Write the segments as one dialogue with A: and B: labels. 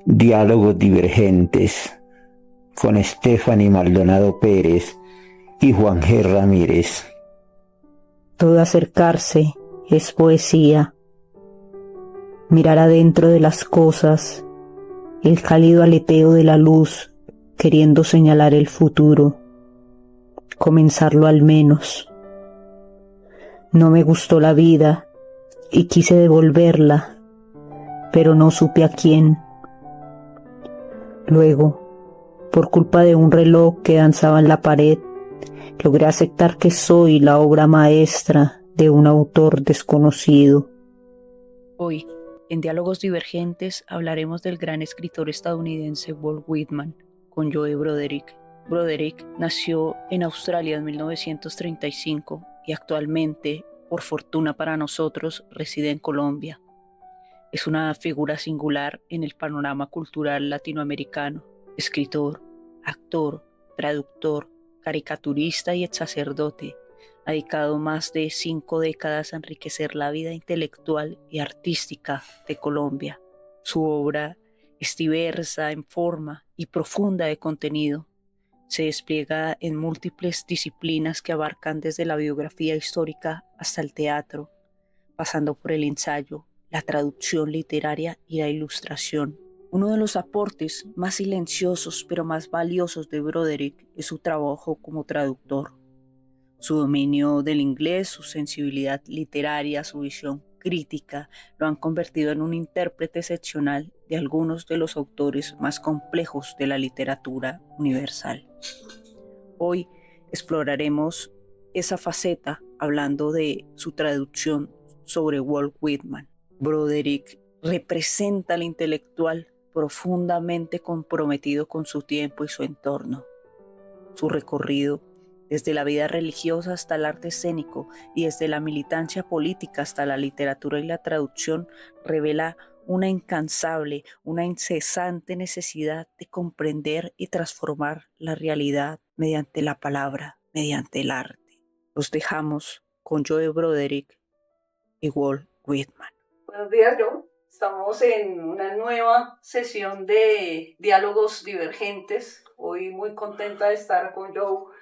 A: Diálogos divergentes con Stephanie Maldonado Pérez y Juan G. Ramírez.
B: Todo acercarse es poesía. Mirar adentro de las cosas, el cálido aleteo de la luz queriendo señalar el futuro, comenzarlo al menos. No me gustó la vida y quise devolverla, pero no supe a quién. Luego, por culpa de un reloj que danzaba en la pared, logré aceptar que soy la obra maestra de un autor desconocido.
C: Hoy, en Diálogos Divergentes, hablaremos del gran escritor estadounidense Walt Whitman, con Joe Broderick. Broderick nació en Australia en 1935 y actualmente, por fortuna para nosotros, reside en Colombia. Es una figura singular en el panorama cultural latinoamericano, escritor, actor, traductor, caricaturista y ex sacerdote. Ha dedicado más de 5 décadas a enriquecer la vida intelectual y artística de Colombia. Su obra es diversa en forma y profunda de contenido. Se despliega en múltiples disciplinas que abarcan desde la biografía histórica hasta el teatro, pasando por el ensayo, la traducción literaria y la ilustración. Uno de los aportes más silenciosos pero más valiosos de Broderick es su trabajo como traductor. Su dominio del inglés, su sensibilidad literaria, su visión crítica, lo han convertido en un intérprete excepcional de algunos de los autores más complejos de la literatura universal. Hoy exploraremos esa faceta hablando de su traducción sobre Walt Whitman. Broderick representa al intelectual profundamente comprometido con su tiempo y su entorno. Su recorrido desde la vida religiosa hasta el arte escénico y desde la militancia política hasta la literatura y la traducción revela una incansable, una incesante necesidad de comprender y transformar la realidad mediante la palabra, mediante el arte. Los dejamos con Joe Broderick y Walt Whitman.
D: Buenos días, Joe. Estamos en una nueva sesión de diálogos divergentes. Hoy muy contenta de estar con Joe,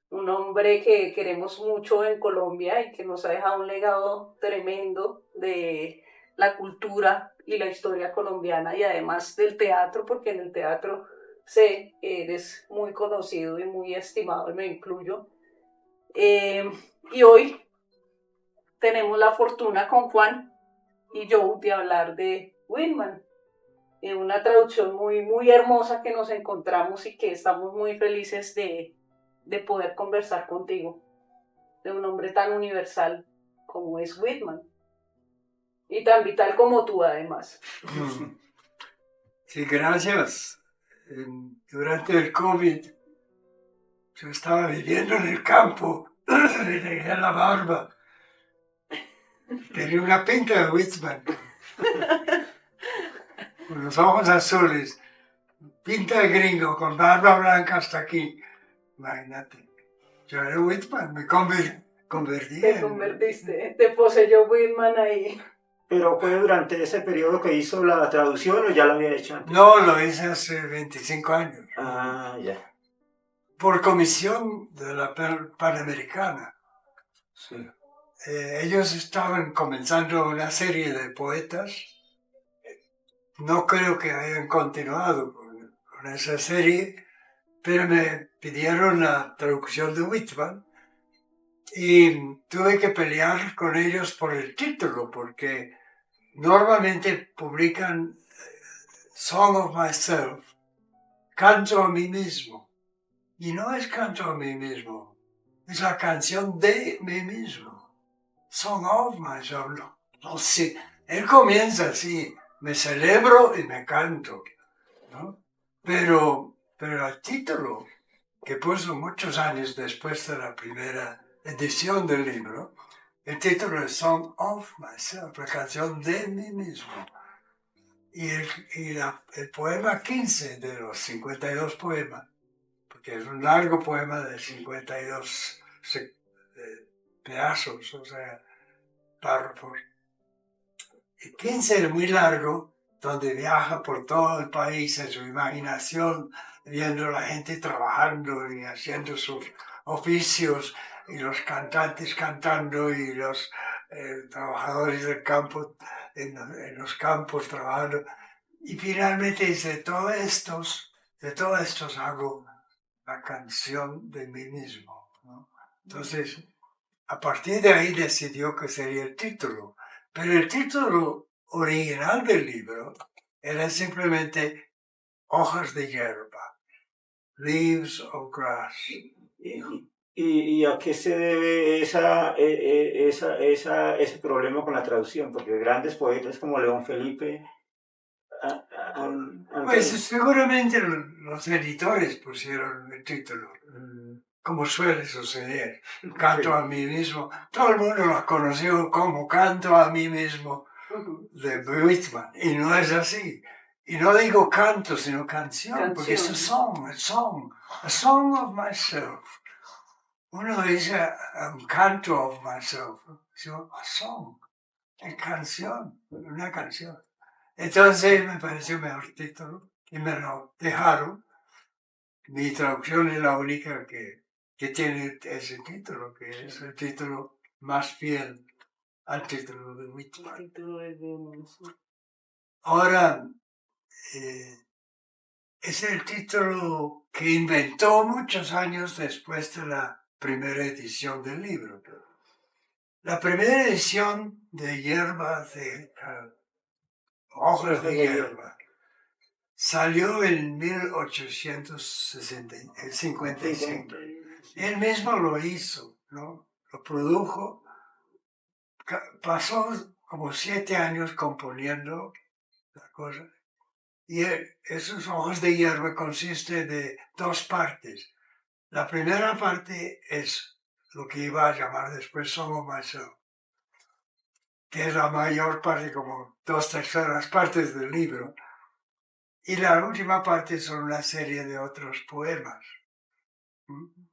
D: un hombre que queremos mucho en Colombia y que nos ha dejado un legado tremendo de la cultura y la historia colombiana y además del teatro, porque en el teatro sé que eres muy conocido y muy estimado, y me incluyo. Y hoy tenemos la fortuna con Juan y Joe de hablar de Whitman, una traducción muy hermosa que nos encontramos y que estamos muy felices de poder conversar contigo, de un hombre tan universal como es Whitman, y tan vital como tú además.
E: Sí, gracias. Durante el COVID, yo estaba viviendo en el campo, le dejé la barba. Tenía una pinta de Whitman, con los ojos azules, pinta de gringo, con barba blanca hasta aquí. Imagínate, yo era Whitman, me convertí.
D: Te convertiste, te poseyó Whitman ahí.
F: ¿Pero fue durante ese periodo que hizo la traducción o ya lo había hecho antes?
E: No, lo hice hace 25 años.
F: Ah, ya.
E: Por comisión de la Panamericana.
F: Sí.
E: Ellos estaban comenzando una serie de poetas. No creo que hayan continuado con esa serie, pero me pidieron la traducción de Whitman y tuve que pelear con ellos por el título, porque normalmente publican Song of Myself, canto a mí mismo, y no es canto a mí mismo, es la canción de mí mismo, Song of Myself. No sé, él comienza así, me celebro y me canto, ¿no? Pero el título, que puso muchos años después de la primera edición del libro, el título es Song of Myself, la canción de mí mismo. Y el poema 15 de los 52 poemas, porque es un largo poema de 52 pedazos, o sea, párrafos. El 15 es muy largo, donde viaja por todo el país en su imaginación, viendo a la gente trabajando y haciendo sus oficios, y los cantantes cantando, y los trabajadores del campo en los campos trabajando. Y finalmente dice, de todos estos hago la canción de mí mismo, ¿no? Entonces, a partir de ahí decidió que sería el título. Pero el título original del libro era simplemente Hojas de hierba, Leaves of Grass.
F: ¿Y a qué se debe ese problema con la traducción? Porque grandes poetas como León Felipe han
E: Pues seguramente los editores pusieron el título, como suele suceder. Canto a mí mismo. Todo el mundo lo conoció como Canto a mí mismo de Whitman, y no es así. Y no digo canto, sino canción, porque es a song of myself. Uno dice un canto of myself, sino a song, es canción, una canción. Entonces me pareció mejor título y me lo dejaron. Mi traducción es la única que tiene ese título, que es el título más fiel al título de Whitman. Ahora, es el título que inventó muchos años después de la primera edición del libro. La primera edición de Hojas de hierba salió en 1855. Él mismo lo hizo, ¿no? Lo produjo. Pasó como 7 años componiendo la cosa. Y esos Hojas de hierba consiste de 2 partes. La primera parte es lo que iba a llamar después Song of Myself, que es la mayor parte, como 2/3 partes del libro. Y la última parte son una serie de otros poemas.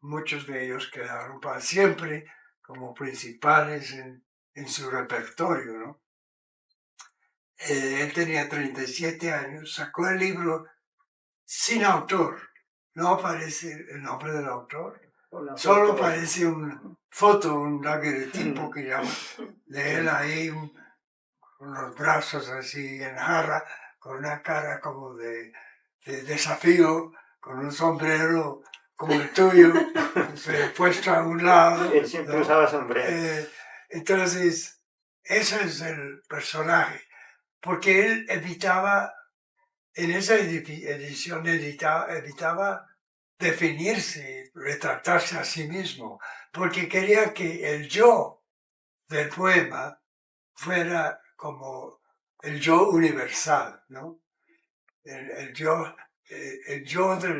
E: Muchos de ellos quedaron para siempre como principales en su repertorio, ¿no? Él tenía 37 años, sacó el libro sin autor. No aparece el nombre del autor, solo aparece una foto, un daguerrotipo que llaman, de él ahí, con los brazos así en jarra, con una cara como de desafío, con un sombrero como el tuyo, pero puesto a un lado.
F: Él siempre usaba sombrero.
E: Entonces, ese es el personaje, porque él evitaba, en esa edición evitaba definirse, retratarse a sí mismo, porque quería que el yo del poema fuera como el yo universal, ¿no? El yo de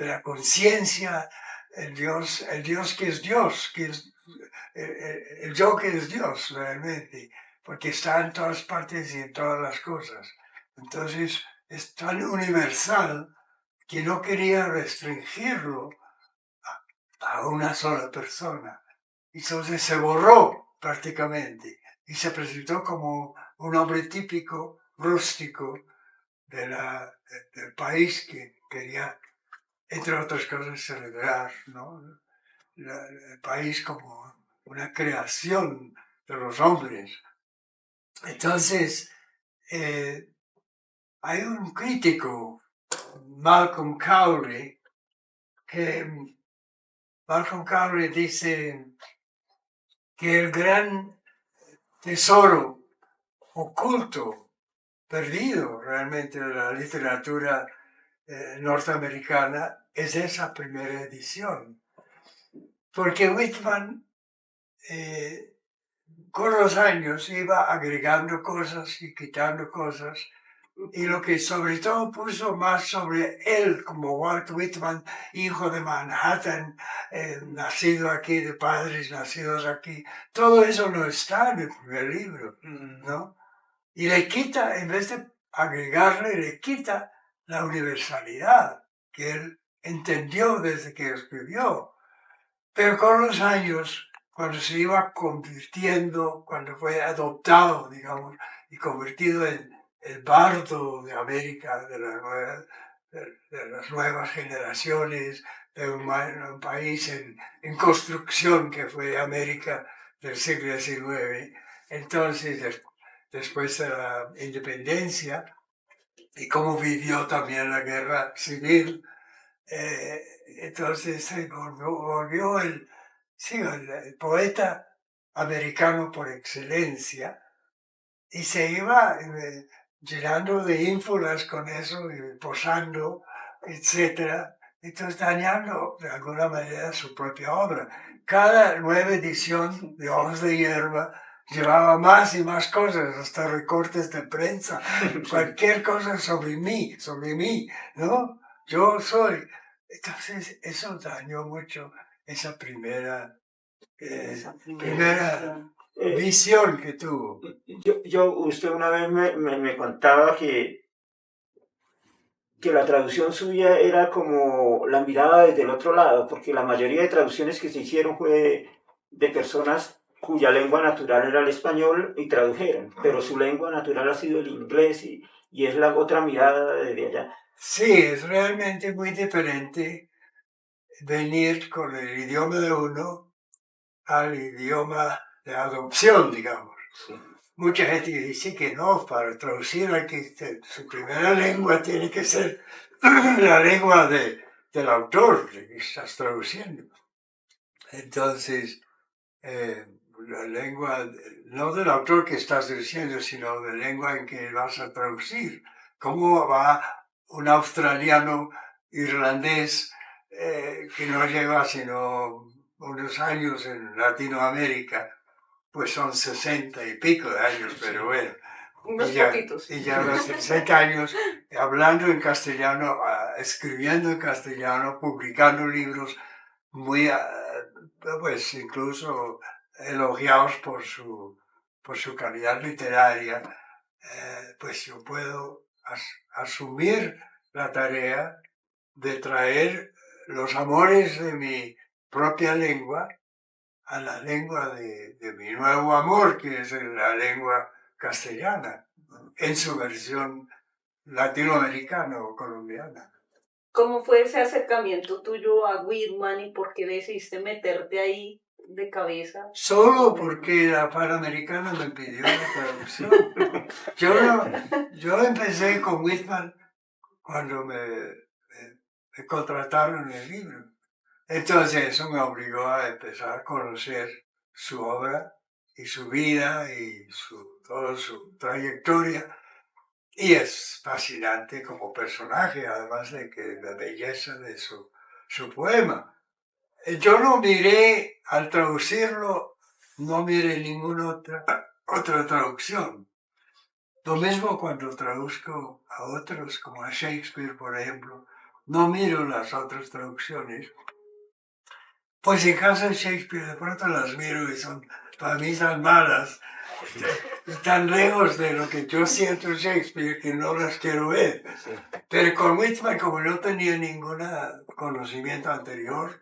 E: la conciencia, el Dios que es Dios, el yo que es Dios realmente, porque está en todas partes y en todas las cosas. Entonces es tan universal que no quería restringirlo a una sola persona. Entonces se borró prácticamente y se presentó como un hombre típico, rústico, del país que quería, entre otras cosas, celebrar, ¿no? El país como una creación de los hombres. Entonces, hay un crítico, Malcolm Cowley, que Malcolm Cowley dice que el gran tesoro oculto, perdido realmente de la literatura norteamericana, es esa primera edición. Porque Whitman, con los años, iba agregando cosas y quitando cosas, y lo que sobre todo puso más sobre él, como Walt Whitman, hijo de Manhattan, nacido aquí, de padres nacidos aquí, todo eso no está en el primer libro, ¿no? Y le quita, en vez de agregarle, le quita la universalidad que él entendió desde que escribió. Pero con los años, cuando se iba convirtiendo, cuando fue adoptado, digamos, y convertido en el bardo de América, de las nuevas generaciones, de un país en construcción que fue América del siglo XIX. Entonces, después de la independencia y cómo vivió también la guerra civil, entonces se volvió sí, el poeta americano por excelencia y se iba llenando de ínfulas con eso, y posando, etcétera, entonces dañando de alguna manera su propia obra. Cada nueva edición de Ojos de Hierba llevaba más y más cosas, hasta recortes de prensa, cualquier cosa sobre mí, ¿no? Yo soy. Entonces eso dañó mucho esa primera visión que tuvo.
F: Usted una vez me contaba que la traducción suya era como la mirada desde el otro lado, porque la mayoría de traducciones que se hicieron fue de personas cuya lengua natural era el español y tradujeron, pero su lengua natural ha sido el inglés y es la otra mirada desde allá.
E: Sí, es realmente muy diferente venir con el idioma de uno al idioma de adopción, digamos.
F: Sí.
E: Mucha gente dice que no, para traducir hay que su primera lengua tiene que ser la lengua del autor que estás traduciendo. Entonces, la lengua, no del autor que estás traduciendo, sino de la lengua en que vas a traducir. ¿Cómo va un australiano irlandés que no lleva sino unos años en Latinoamérica? Pues son 60 y pico de años, pero bueno.
D: Unos poquitos.
E: Y ya a los 60 años hablando en castellano, escribiendo en castellano, publicando libros muy, pues incluso elogiados por su calidad literaria, pues yo puedo asumir la tarea de traer los amores de mi propia lengua a la lengua de mi nuevo amor, que es la lengua castellana, en su versión latinoamericana o colombiana.
D: ¿Cómo fue ese acercamiento tuyo a Whitman y por qué decidiste meterte ahí de cabeza?
E: Solo porque la Panamericana me pidió la traducción. Yo empecé con Whitman cuando me contrataron en el libro. Entonces eso me obligó a empezar a conocer su obra y su vida y toda su trayectoria. Y es fascinante como personaje, además de que la belleza de su poema. Yo no miré, al traducirlo, no miré ninguna otra traducción. Lo mismo cuando traduzco a otros, como a Shakespeare, por ejemplo, no miro las otras traducciones. Pues en caso de Shakespeare, de pronto las miro y son para mí tan malas, tan lejos de lo que yo siento en Shakespeare que no las quiero ver. Pero con Whitman, como no tenía ningún conocimiento anterior,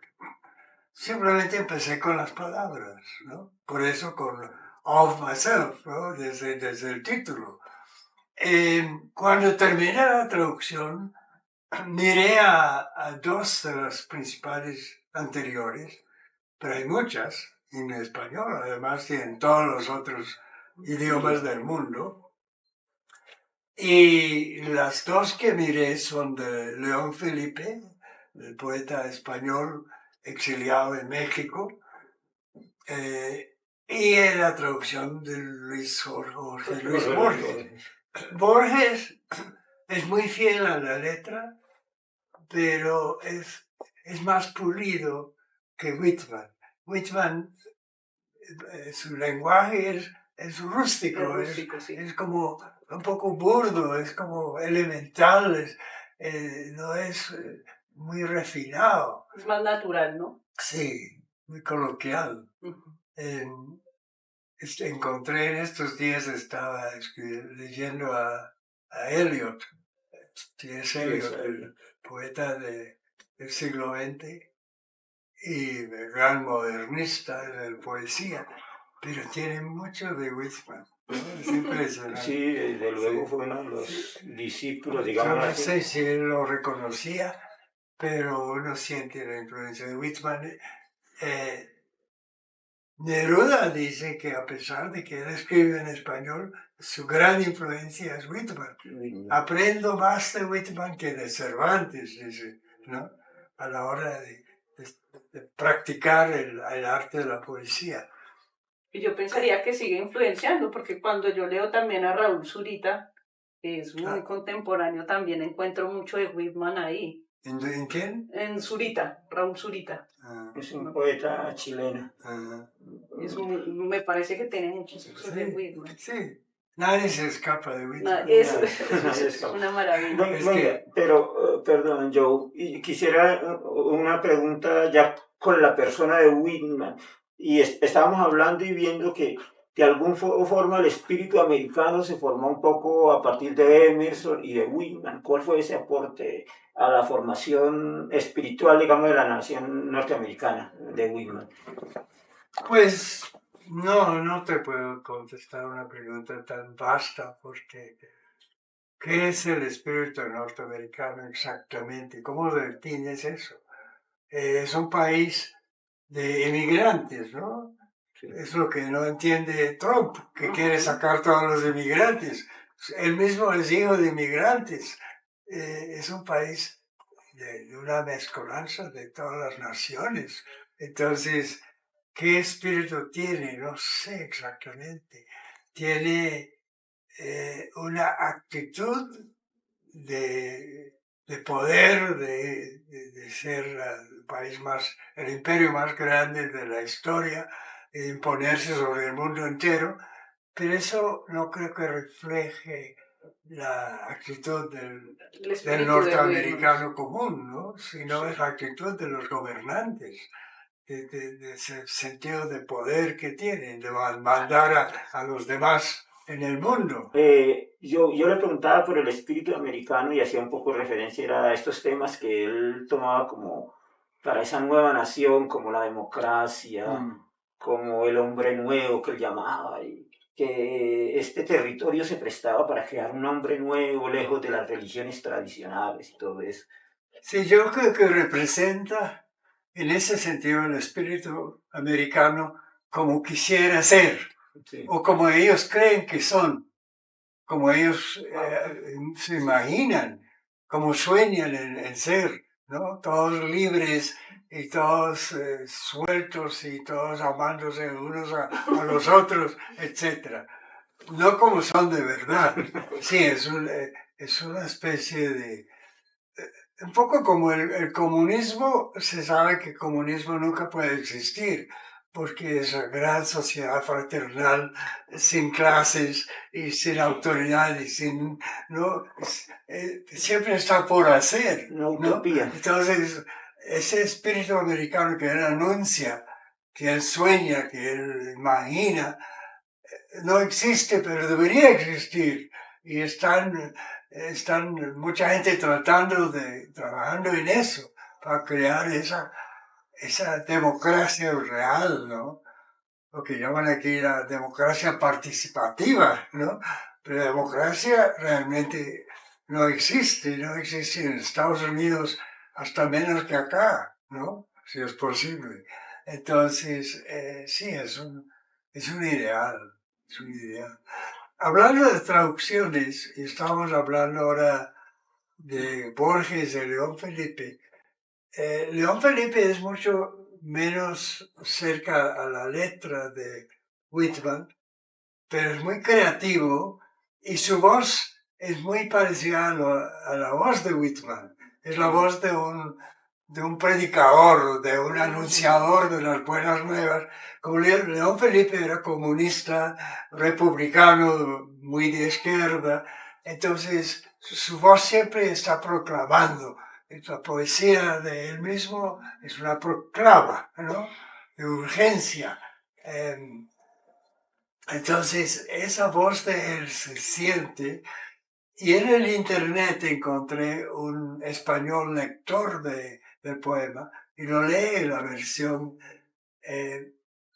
E: simplemente empecé con las palabras, ¿no? Por eso con Of Myself, ¿no? Desde el título. Cuando terminé la traducción, miré a dos de las principales anteriores, pero hay muchas en español, además y en todos los otros idiomas del mundo. Y las dos que miré son de León Felipe, el poeta español exiliado en México, y en la traducción de Jorge Luis Borges. Borges es muy fiel a la letra, pero es más pulido que Whitman. Whitman, su lenguaje es rústico,
D: Sí.
E: es como un poco burdo, es como elemental, no es muy refinado.
D: Es más natural, ¿no?
E: Sí, muy coloquial. Encontré en estos días, estaba leyendo a Eliot, T.S. Eliot, el poeta del siglo XX y el gran modernista de la poesía, pero tiene mucho de Whitman. ¿no? Es impresionante.
F: Sí, desde luego
E: Sí.
F: fue uno de los discípulos,
E: Yo
F: digamos
E: no
F: así.
E: sé si él lo reconocía, pero uno siente la influencia de Whitman. Eh, Neruda dice que a pesar de que él escribe en español, su gran influencia es Whitman. Aprendo más de Whitman que de Cervantes, dice, ¿no? A la hora de practicar el arte de la poesía.
D: Y yo pensaría que sigue influenciando, porque cuando yo leo también a Raúl Zurita, que es muy contemporáneo, también encuentro mucho de Whitman ahí.
E: ¿En quién?
D: En Zurita, Raúl Zurita.
F: Es un poeta chileno.
D: Me parece que tiene muchas cosas de
E: Sí,
D: Whitman.
E: sí. Nadie se escapa de Whitman.
D: Eso
F: Nadie
D: es
F: escapa.
D: una maravilla.
E: Es
F: Venga,
E: que-
F: pero, perdón, Joe, y quisiera una pregunta ya con la persona de Whitman. Y estábamos hablando y viendo que de alguna forma el espíritu americano se formó un poco a partir de Emerson y de Whitman. ¿Cuál fue ese aporte a la formación espiritual, digamos, de la nación norteamericana de Whitman?
E: Pues no te puedo contestar una pregunta tan vasta porque ¿qué es el espíritu norteamericano exactamente? ¿Cómo defines eso? Es un país de inmigrantes, ¿no? Es lo que no entiende Trump, que quiere sacar todos los inmigrantes. Él mismo es hijo de inmigrantes. Es un país de una mezcolanza de todas las naciones. Entonces, ¿qué espíritu tiene? No sé exactamente. Tiene una actitud de poder, de ser el país más, el imperio más grande de la historia, de imponerse sobre el mundo entero, pero eso no creo que refleje la actitud del norteamericano común, ¿no? Sino es la actitud de los gobernantes, de ese sentido de poder que tienen, de mandar a los demás en el mundo.
F: Yo le preguntaba por el espíritu americano y hacía un poco referencia a estos temas que él tomaba como para esa nueva nación, como la democracia, como el hombre nuevo que él llamaba, y que este territorio se prestaba para crear un hombre nuevo, lejos de las religiones tradicionales y todo eso.
E: Sí, yo creo que representa en ese sentido el espíritu americano como quisiera ser,
F: Sí.
E: o como ellos creen que son, como ellos se imaginan, como sueñan en ser, ¿no? Todos libres y todos sueltos y todos amándose unos a los otros, etc. No como son de verdad. Sí, es una especie de... Un poco como el comunismo, se sabe que el comunismo nunca puede existir, porque es una gran sociedad fraternal, sin clases y sin autoridad y sin, ¿no? Siempre está por hacer,
F: Una
E: ¿no?
F: utopía.
E: Entonces, ese espíritu americano que él anuncia, que él sueña, que él imagina, no existe, pero debería existir. Y están mucha gente trabajando en eso, para crear esa democracia real, ¿no? Lo que llaman aquí la democracia participativa, ¿no? Pero la democracia realmente no existe en Estados Unidos hasta menos que acá, ¿no? Si es posible. Entonces, sí, es un ideal, es un ideal. Hablando de traducciones, y estamos hablando ahora de Borges, de León Felipe. León Felipe es mucho menos cerca a la letra de Whitman, pero es muy creativo y su voz es muy parecida a la voz de Whitman. Es la voz de un predicador, de un anunciador de las buenas nuevas. Como León Felipe era comunista, republicano, muy de izquierda, entonces su voz siempre está proclamando. La poesía de él mismo es una proclama, ¿no? De urgencia. Entonces esa voz de él se siente. Y en el internet encontré un español lector del poema y lo lee la versión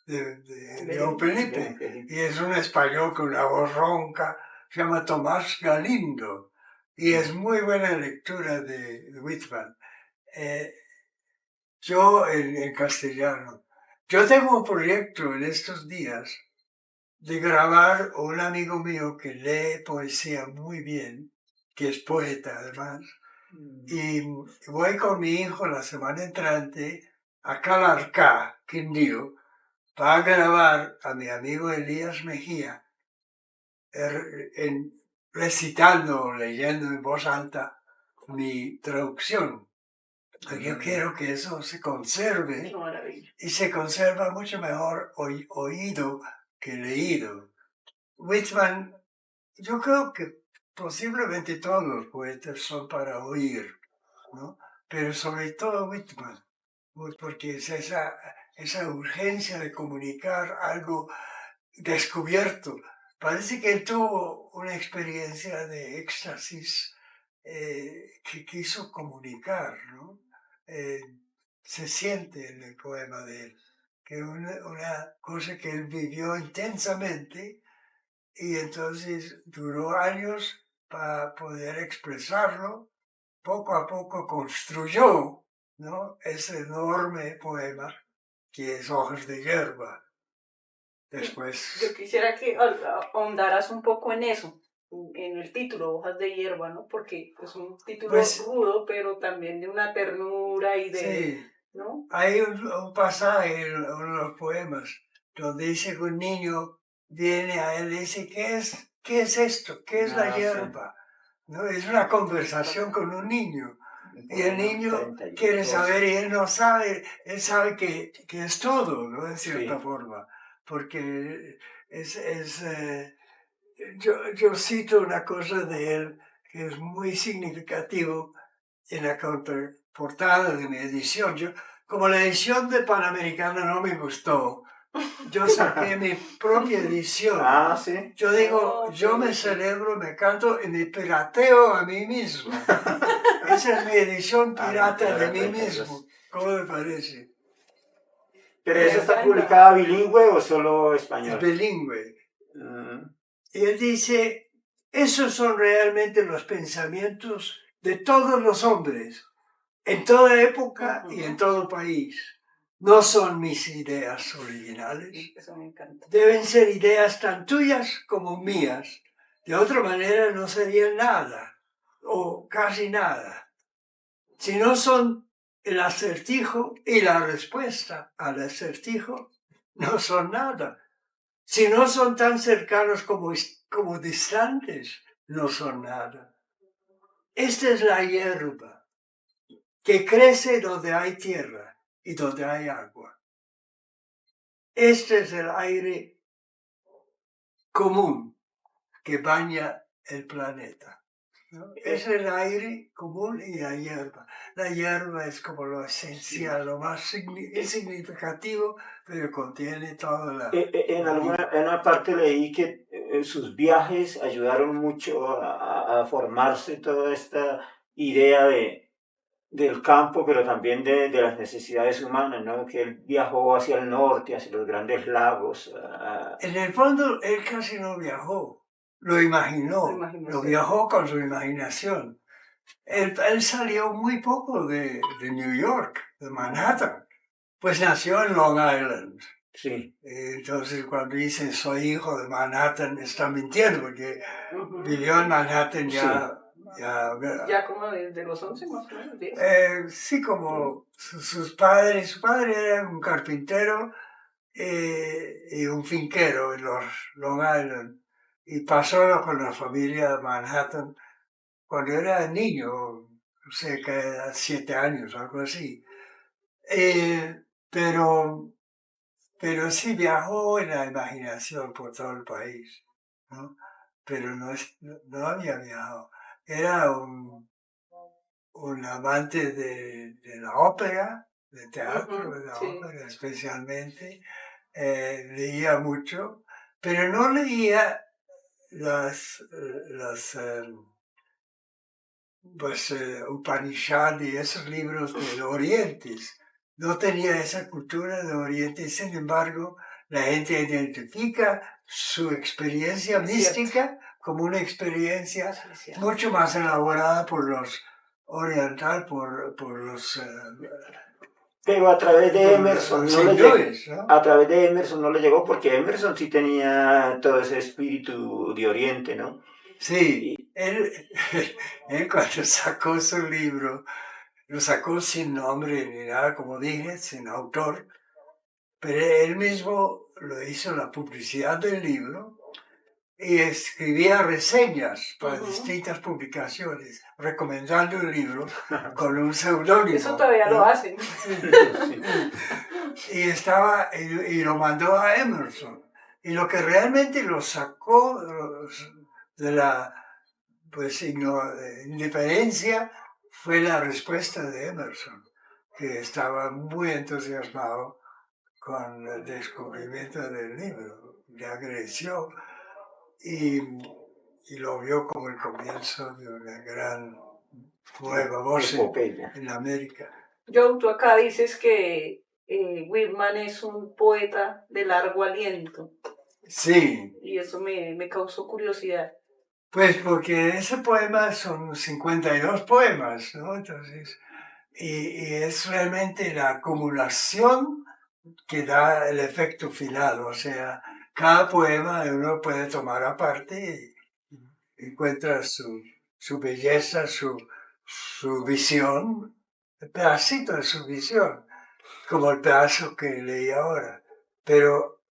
E: de León Felipe. Y es un español con una voz ronca, se llama Tomás Galindo. Y es muy buena lectura de Whitman. Yo en castellano. Yo tengo un proyecto en estos días de grabar a un amigo mío que lee poesía muy bien, que es poeta además, y voy con mi hijo la semana entrante a Calarcá, Quindío, para grabar a mi amigo Elías Mejía, recitando o leyendo en voz alta mi traducción. Yo quiero que eso se conserve y se conserva mucho mejor oído que leído. Whitman, yo creo que posiblemente todos los poetas son para oír, ¿no? Pero sobre todo Whitman, porque es esa urgencia de comunicar algo descubierto. Parece que él tuvo una experiencia de éxtasis que quiso comunicar, ¿no? Se siente en el poema de él, que una cosa que él vivió intensamente y entonces duró años para poder expresarlo. Poco a poco construyó, ¿no?, ese enorme poema que es Hojas de Hierba. Después...
D: Yo quisiera que ahondaras un poco en eso, en el título, Hojas de Hierba, ¿no? Porque es un título rudo, pero también de una ternura y de...
E: Sí,
D: ¿no?
E: Hay un pasaje en uno de los poemas donde dice que un niño viene a él y dice, ¿qué es esto? ¿Qué es la hierba? ¿No? Es una conversación con un niño. Y el niño quiere saber y él no sabe, él sabe que es todo, ¿no? En cierta forma. Porque yo cito una cosa de él que es muy significativo en la contraportada de mi edición. Como la edición de Panamericana no me gustó, yo saqué mi propia edición.
F: ¿Sí?
E: Yo digo, yo me celebro, me canto y me pirateo a mí mismo. Esa es mi edición pirata de mí mismo. ¿Cómo me parece?
F: ¿Pero esa está publicada bilingüe o solo español?
E: Es bilingüe. Y él dice, esos son realmente los pensamientos de todos los hombres, en toda época y en todo país. No son mis ideas originales.
D: Eso me encanta.
E: Deben ser ideas tan tuyas como mías. De otra manera no serían nada, o casi nada. Si no son el acertijo y la respuesta al acertijo, no son nada. Si no son tan cercanos como distantes, no son nada. Esta es la hierba que crece donde hay tierra y donde hay agua. Este es el aire común que baña el planeta, ¿no? Es el aire común y la hierba. La hierba es como lo esencial, lo más significativo, pero contiene toda la...
F: En una parte leí que sus viajes ayudaron mucho a formarse toda esta idea del campo, pero también de las necesidades humanas, ¿no? Que él viajó hacia el norte, hacia los grandes lagos.
E: En el fondo, él casi no viajó, lo imaginó, lo viajó con su imaginación. Él salió muy poco de New York, de Manhattan, pues nació en Long Island.
F: Sí.
E: Entonces, cuando dice soy hijo de Manhattan, está mintiendo, porque vivió en Manhattan ya...
D: Ya como desde los 11 más o menos, 10.
E: Sí, como sus padres. Su padre era un carpintero y un finquero en los Long Island. Y pasó con la familia de Manhattan cuando era niño, no sé, que era 7 años, algo así. Pero sí viajó en la imaginación por todo el país, ¿no? Pero no había viajado. Era un amante de la ópera, de teatro, de la ópera especialmente. Leía mucho, pero no leía Upanishad y esos libros del Oriente. No tenía esa cultura de Oriente, sin embargo, la gente identifica su experiencia mística como una experiencia mucho más elaborada por los oriental, por los
F: Pero a través de
E: por
F: Emerson
E: los
F: no le llegó.
E: hindúes, ¿no?
F: A través de Emerson no le llegó porque Emerson sí tenía todo ese espíritu de Oriente, ¿no?
E: Sí, él cuando sacó su libro, lo sacó sin nombre ni nada, como dije, sin autor, pero él mismo lo hizo la publicidad del libro y escribía reseñas para distintas publicaciones, recomendando el libro con un seudónimo.
D: Eso todavía lo hacen.
E: Y lo mandó a Emerson. Y lo que realmente lo sacó de la indiferencia fue la respuesta de Emerson, que estaba muy entusiasmado con el descubrimiento del libro. Le agradeció y lo vio como el comienzo de una gran nueva voz en América.
D: Joe, tú acá dices que Whitman es un poeta de largo aliento.
E: Sí.
D: Y eso me causó curiosidad.
E: Pues porque ese poema son 52 poemas, ¿no? Entonces, y es realmente la acumulación que da el efecto final, o sea, cada poema uno puede tomar aparte y encuentra su belleza, su visión, el pedacito de su visión, como el pedazo que leí ahora. Pero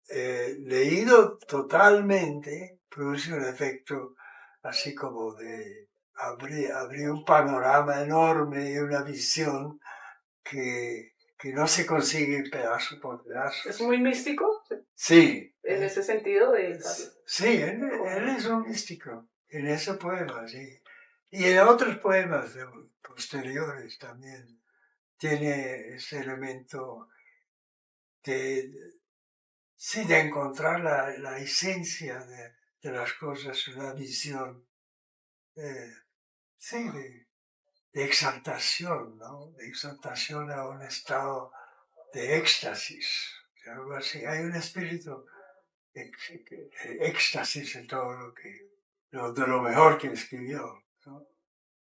E: leído totalmente produce un efecto así como de abrir un panorama enorme y una visión que no se consigue pedazo por pedazo.
D: ¿Es muy místico?
E: Sí.
D: En ese sentido de...
E: Sí, él es un místico en ese poema, sí. Y en otros poemas posteriores también tiene ese elemento de encontrar la esencia de las cosas, una visión de exaltación, ¿no? De exaltación a un estado de éxtasis, algo así. Hay un espíritu de éxtasis en todo de lo mejor que escribió, ¿no?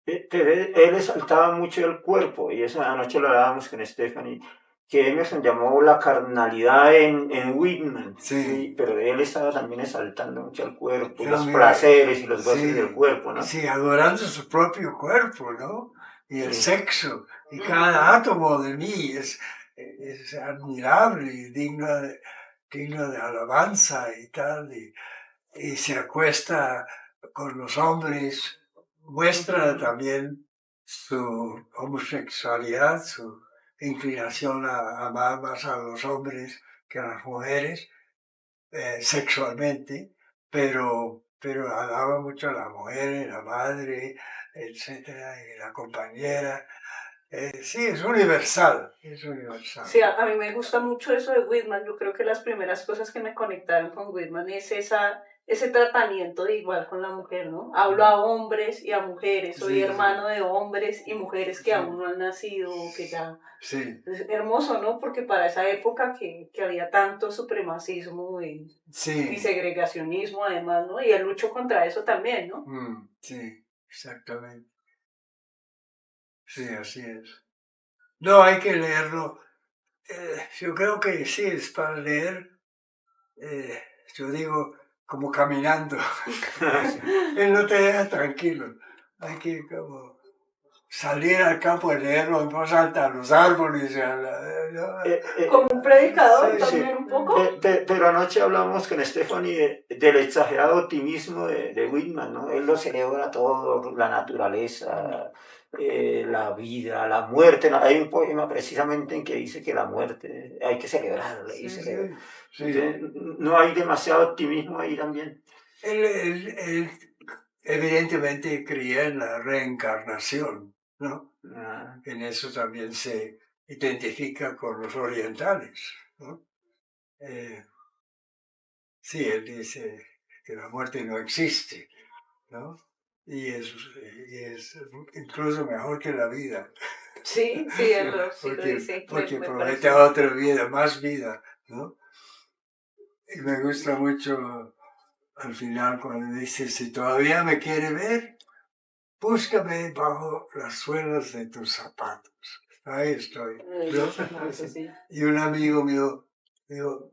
F: Pero él exaltaba mucho el cuerpo, y esa noche lo hablábamos con Stephanie, que Emerson llamó la carnalidad en Whitman,
E: Sí.
F: Pero él estaba también exaltando mucho el cuerpo, y los
E: También,
F: placeres y los goces
E: sí,
F: del cuerpo, ¿no?
E: Sí, adorando su propio cuerpo, ¿no? Y el
F: Sí.
E: sexo, y cada átomo de mí es admirable y digno de alabanza y tal, y se acuesta con los hombres, muestra también su homosexualidad, su inclinación a amar más a los hombres que a las mujeres sexualmente, pero alaba mucho a la mujer, la madre, etcétera, y la compañera. Sí, es universal, es universal.
D: Sí, a mí me gusta mucho eso de Whitman. Yo creo que las primeras cosas que me conectaron con Whitman es ese tratamiento de igual con la mujer, ¿no? Hablo a hombres y a mujeres, soy
E: Sí,
D: hermano de hombres y mujeres que
E: Sí.
D: aún no han nacido, que ya...
E: Sí,
D: Es hermoso, ¿no? Porque para esa época que había tanto supremacismo y
E: sí,
D: segregacionismo además, ¿no? Y él luchó contra eso también, ¿no?
E: sí, exactamente. Sí, así es. No, hay que leerlo. Yo creo que sí, es para leer, yo digo, como caminando. Él no te deja tranquilo. Hay que como salir al campo y leerlo en voz alta a los árboles.
D: Como un predicador
E: Sí,
D: también
E: sí.
D: un poco.
F: Pero anoche hablamos con Stephanie del exagerado optimismo de Whitman, ¿no? Él lo celebra todo, la naturaleza, la vida, la muerte. Hay un poema precisamente en que dice que la muerte hay que celebrarla.
E: Sí,
F: Sí.
E: sí.
F: No hay demasiado optimismo ahí también.
E: Él evidentemente creía en la reencarnación, ¿no? En eso también se identifica con los orientales, ¿no? Sí, él dice que la muerte no existe, ¿no? Y es incluso mejor que la vida.
D: Sí, él sí lo dice.
E: Porque promete otra vida, más vida, ¿no? Y me gusta mucho al final cuando dice, si todavía me quiere ver, búscame bajo las suelas de tus zapatos. Ahí estoy. ¿No?
D: Sí.
E: Y un amigo mío dijo,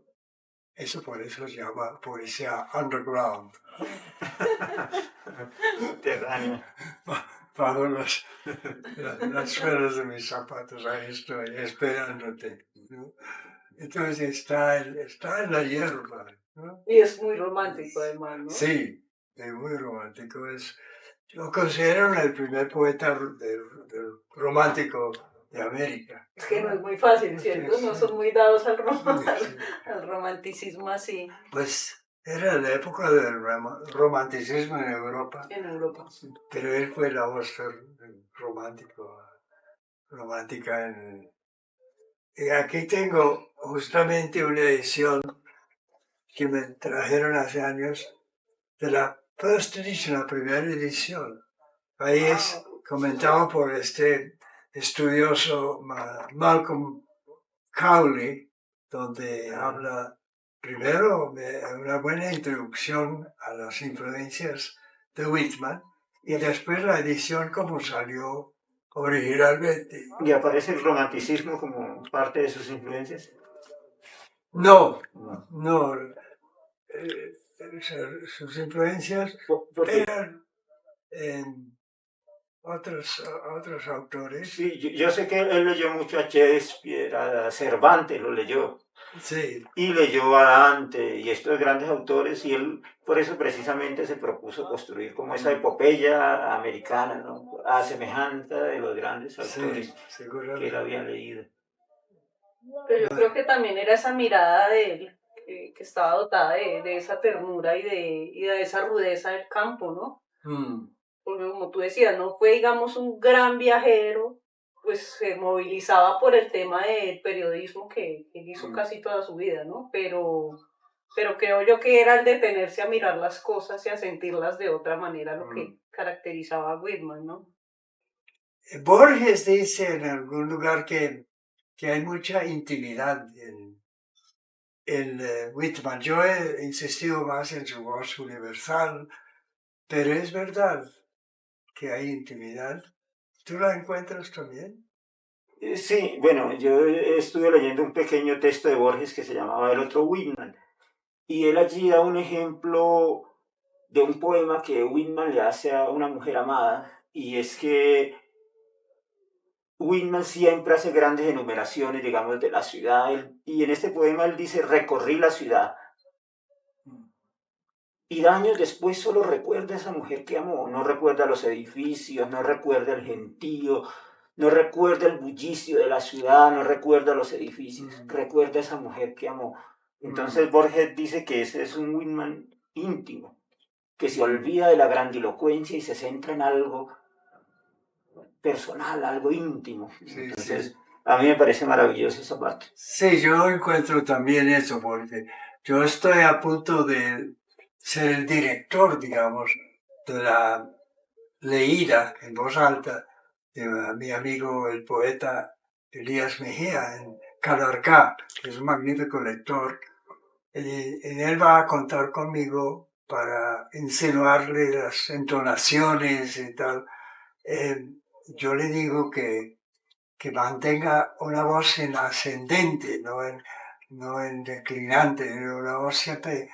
E: eso por eso se llama poesía underground.
F: Subterránea.
E: Bajo las suelas de mis zapatos, ahí estoy, esperándote. ¿No? Entonces está en la hierba. ¿No?
D: Y es muy romántico además, ¿no?
E: Sí, es muy romántico. Lo considero el primer poeta del romántico de América.
D: Es que no es muy fácil, ¿cierto? No son muy dados al,
E: Sí.
D: al romanticismo así
E: Pues era la época del romanticismo en Europa,
D: en Europa.
E: pero él fue la voz romántica. Y aquí tengo justamente una edición que me trajeron hace años de la First Edition, la primera edición. Ahí es comentado por este estudioso Malcolm Cowley, donde habla primero de una buena introducción a las influencias de Whitman y después la edición como salió originalmente.
F: ¿Y aparece el romanticismo como parte de sus influencias?
E: No,
F: No.
E: no. Sus influencias
F: Porque,
E: eran en otros autores.
F: sí, yo sé que él leyó mucho a Shakespeare, a Cervantes lo leyó,
E: Sí,
F: y leyó a Dante y estos grandes autores, y él por eso precisamente se propuso construir como esa epopeya americana, ¿no? A semejanza de los grandes autores
E: sí,
F: que él
E: seguramente.
F: había leído.
D: Pero yo creo que también era esa mirada de él, que estaba dotada de esa ternura y de esa rudeza del campo, ¿no? Porque como tú decías, no fue, digamos, un gran viajero, pues se movilizaba por el tema del periodismo que hizo casi toda su vida, ¿no? Pero creo yo que era el detenerse a mirar las cosas y a sentirlas de otra manera, lo que caracterizaba a Whitman, ¿no?
E: Borges dice en algún lugar que hay mucha intimidad en Whitman. Yo he insistido más en su voz universal, pero es verdad que hay intimidad. ¿Tú la encuentras también?
F: Sí, bueno, yo estuve leyendo un pequeño texto de Borges que se llamaba El otro Whitman, y él allí da un ejemplo de un poema que Whitman le hace a una mujer amada, y es que Whitman siempre hace grandes enumeraciones, digamos, de la ciudad, y en este poema él dice, recorrí la ciudad, y años después solo recuerda a esa mujer que amó, no recuerda los edificios, no recuerda el gentío, no recuerda el bullicio de la ciudad, no recuerda los edificios, recuerda a esa mujer que amó. Entonces Borges dice que ese es un Whitman íntimo, que se olvida de la grandilocuencia y se centra en algo personal, algo íntimo.
E: Sí,
F: Entonces,
E: sí.
F: a mí me parece maravillosa esa parte.
E: Sí, yo encuentro también eso, porque yo estoy a punto de ser el director, digamos, de la leída en voz alta de mi amigo el poeta Elías Mejía en Calarcá, que es un magnífico lector. Y él va a contar conmigo para insinuarle las entonaciones y tal. Yo le digo que mantenga una voz en ascendente, no en declinante, una voz siempre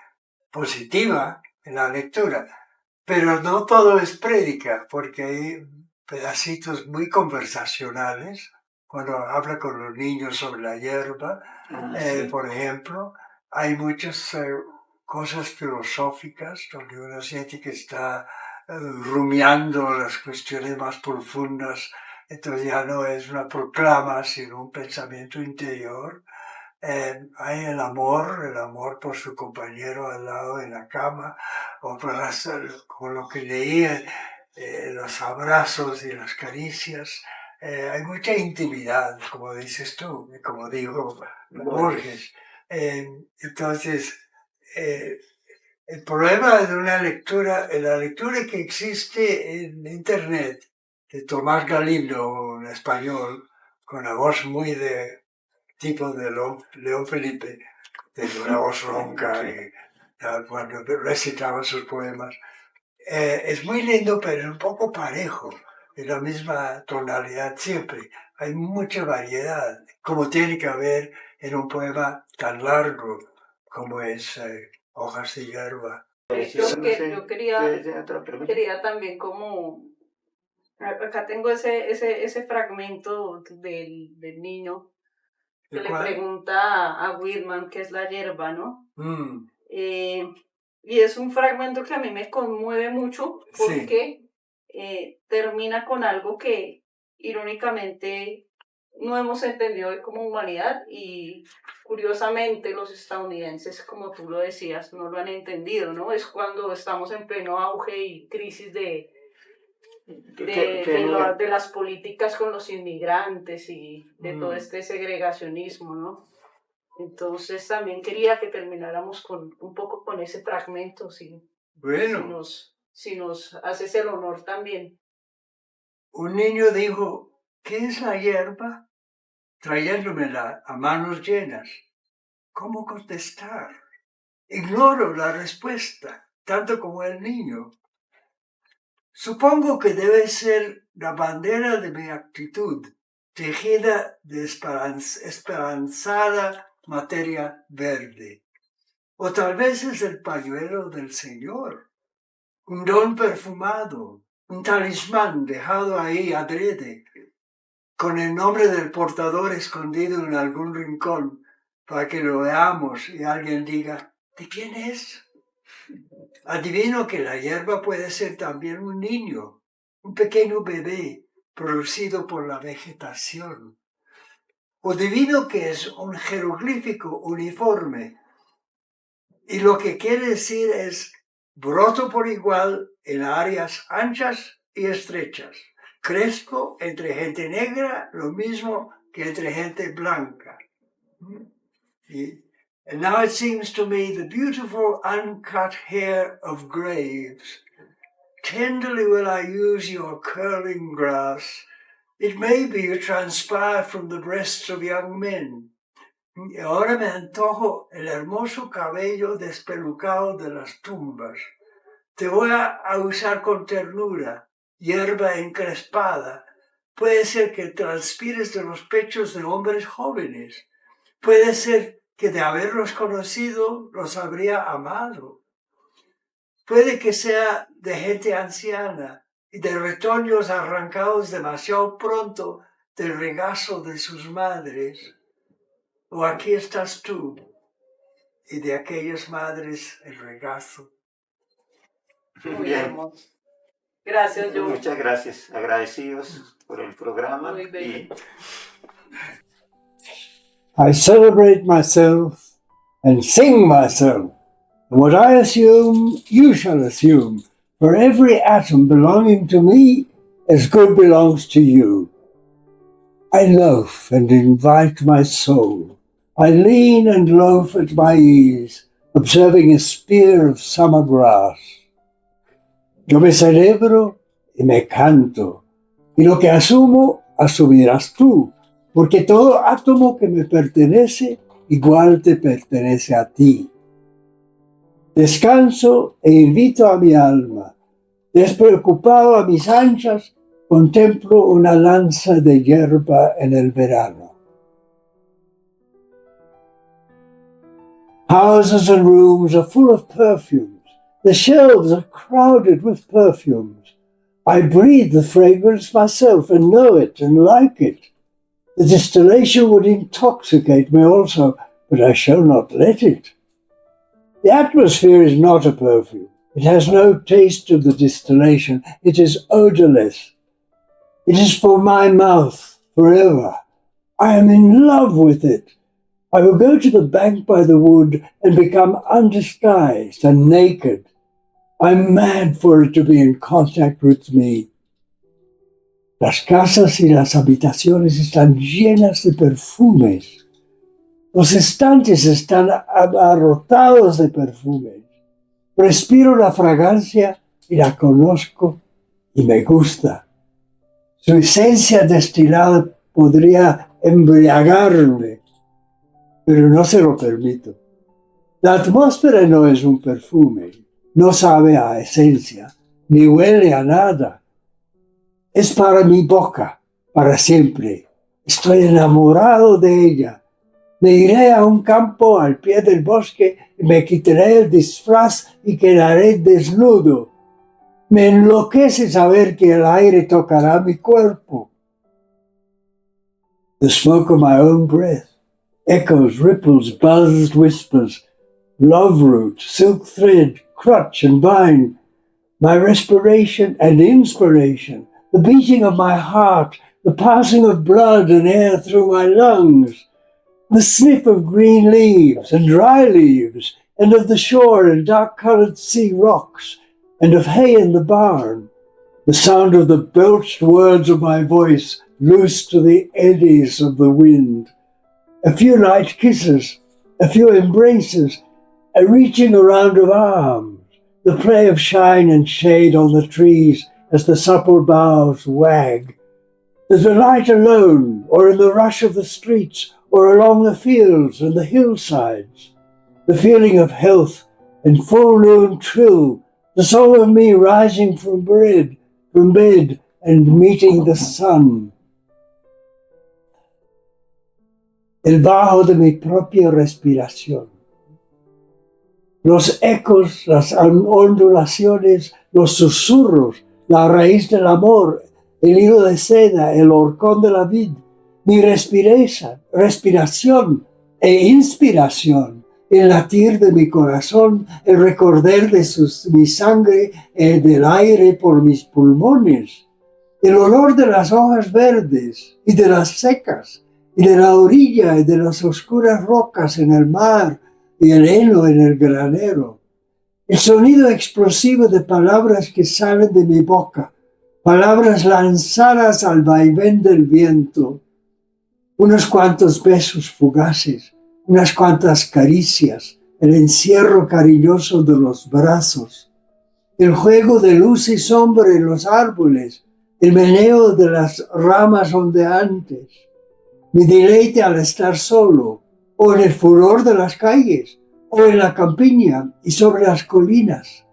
E: positiva en la lectura. Pero no todo es prédica, porque hay pedacitos muy conversacionales, cuando habla con los niños sobre la hierba,
F: Sí.
E: por ejemplo. Hay muchas cosas filosóficas donde uno siente que está rumiando las cuestiones más profundas. Entonces ya no es una proclama, sino un pensamiento interior. Hay el amor por su compañero al lado en la cama, o por con lo que leía, los abrazos y las caricias. Hay mucha intimidad, como dices tú, y como dijo Borges. Entonces, eh, el problema de una lectura, la lectura que existe en Internet, de Tomás Galindo, en español, con la voz muy de tipo de León Felipe, tenía una voz ronca y cuando recitaba sus poemas. Es muy lindo, pero es un poco parejo, es la misma tonalidad siempre. Hay mucha variedad, como tiene que haber en un poema tan largo como es Hojas de hierba.
D: Yo quería también como... Acá tengo ese fragmento del niño que le pregunta a Whitman qué es la hierba, ¿no? Y es un fragmento que a mí me conmueve mucho porque termina con algo que irónicamente no hemos entendido hoy como humanidad y curiosamente los estadounidenses, como tú lo decías, no lo han entendido, ¿no? Es cuando estamos en pleno auge y crisis de las políticas con los inmigrantes y de todo este segregacionismo, ¿no? Entonces también quería que termináramos un poco con ese fragmento, si nos haces el honor también.
E: Un niño dijo, ¿qué es la hierba? Trayéndomela a manos llenas. ¿Cómo contestar? Ignoro la respuesta, tanto como el niño. Supongo que debe ser la bandera de mi actitud, tejida de esperanzada materia verde. O tal vez es el pañuelo del Señor, un don perfumado, un talismán dejado ahí adrede, con el nombre del portador escondido en algún rincón, para que lo veamos y alguien diga, ¿de quién es? Adivino que la hierba puede ser también un niño, un pequeño bebé producido por la vegetación. O adivino que es un jeroglífico uniforme y lo que quiere decir es broto por igual en áreas anchas y estrechas. Crezco entre gente negra lo mismo que entre gente blanca. And now it seems to me the beautiful uncut hair of graves. Tenderly will I use your curling grass. It may be you transpire from the breasts of young men. Y ahora me antojo el hermoso cabello despelucado de las tumbas. Te voy a usar con ternura, hierba encrespada. Puede ser que transpires de los pechos de hombres jóvenes. Puede ser que de haberlos conocido los habría amado. Puede que sea de gente anciana y de retoños arrancados demasiado pronto del regazo de sus madres. O aquí estás tú y de aquellas madres el regazo.
D: Muy hermoso. Gracias, Joe.
F: Muchas gracias. Agradecidos por el programa.
D: Muy bello.
E: I celebrate myself and sing myself. And what I assume, you shall assume. For every atom belonging to me, as good belongs to you. I loaf and invite my soul. I lean and loaf at my ease, observing a spear of summer grass. Yo me celebro y me canto, y lo que asumo, asumirás tú, porque todo átomo que me pertenece, igual te pertenece a ti. Descanso e invito a mi alma, despreocupado a mis anchas, contemplo una lanza de hierba en el verano. Houses and rooms are full of perfumes. The shelves are crowded with perfumes. I breathe the fragrance myself and know it and like it. The distillation would intoxicate me also, but I shall not let it. The atmosphere is not a perfume. It has no taste of the distillation. It is odorless. It is for my mouth forever. I am in love with it. I will go to the bank by the wood and become undisguised and naked. I'm mad for it to be in contact with me. Las casas y las habitaciones están llenas de perfumes. Los estantes están abarrotados de perfumes. Respiro la fragancia y la conozco y me gusta. Su esencia destilada podría embriagarme, pero no se lo permito. La atmósfera no es un perfume, no sabe a esencia, ni huele a nada. Es para mi boca, para siempre. Estoy enamorado de ella. Me iré a un campo al pie del bosque y me quitaré el disfraz y quedaré desnudo. Me enloquece saber que el aire tocará mi cuerpo. The smoke of my own breath, echoes, ripples, buzzed whispers, love root, silk thread, crutch and vine, my respiration and inspiration, the beating of my heart, the passing of blood and air through my lungs, the sniff of green leaves and dry leaves, and of the shore and dark-colored sea rocks, and of hay in the barn, the sound of the belched words of my voice loosed to the eddies of the wind, a few light kisses, a few embraces, a reaching around of arms, the play of shine and shade on the trees as the supple boughs wag, the delight alone, or in the rush of the streets, or along the fields and the hillsides, the feeling of health and full noon trill, the soul of me rising from bed and meeting the sun. El bajo de mi propia respiración. Los ecos, las ondulaciones, los susurros, la raíz del amor, el hilo de seda, el horcón de la vid, mi respiración e inspiración, el latir de mi corazón, el recorrer de mi sangre y del aire por mis pulmones, el olor de las hojas verdes y de las secas, y de la orilla y de las oscuras rocas en el mar y el heno en el granero, el sonido explosivo de palabras que salen de mi boca, palabras lanzadas al vaivén del viento, unos cuantos besos fugaces, unas cuantas caricias, el encierro cariñoso de los brazos, el juego de luz y sombra en los árboles, el meneo de las ramas ondeantes, mi deleite al estar solo, o en el furor de las calles, o en la campiña y sobre las colinas,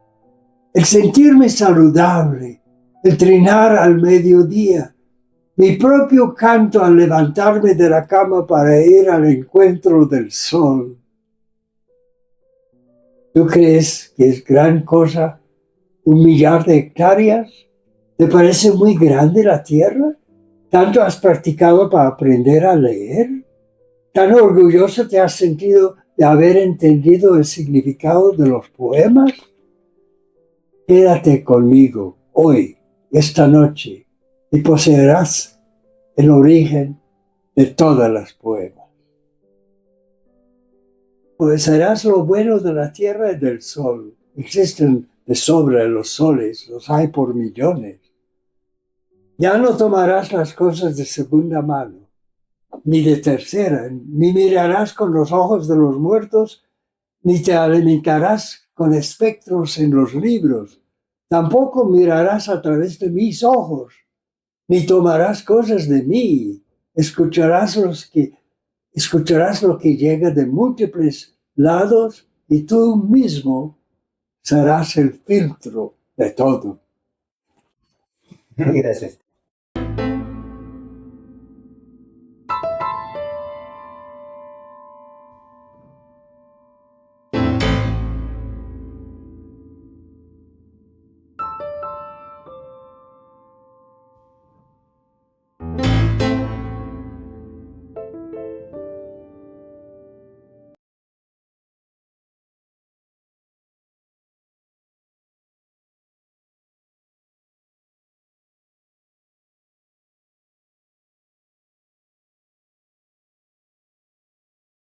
E: el sentirme saludable, el trinar al mediodía, mi propio canto al levantarme de la cama para ir al encuentro del sol. ¿Tú crees que es gran cosa 1,000,000 de hectáreas? ¿Te parece muy grande la tierra? ¿Tanto has practicado para aprender a leer? ¿Tan orgulloso te has sentido de haber entendido el significado de los poemas? Quédate conmigo hoy, esta noche, y poseerás el origen de todas las poemas. Poseerás lo bueno de la tierra y del sol. Existen de sobra los soles, los hay por millones. Ya no tomarás las cosas de segunda mano, ni de tercera, ni mirarás con los ojos de los muertos, ni te alimentarás con espectros en los libros. Tampoco mirarás a través de mis ojos, ni tomarás cosas de mí. Escucharás lo que llega de múltiples lados y tú mismo serás el filtro de todo.
F: Gracias.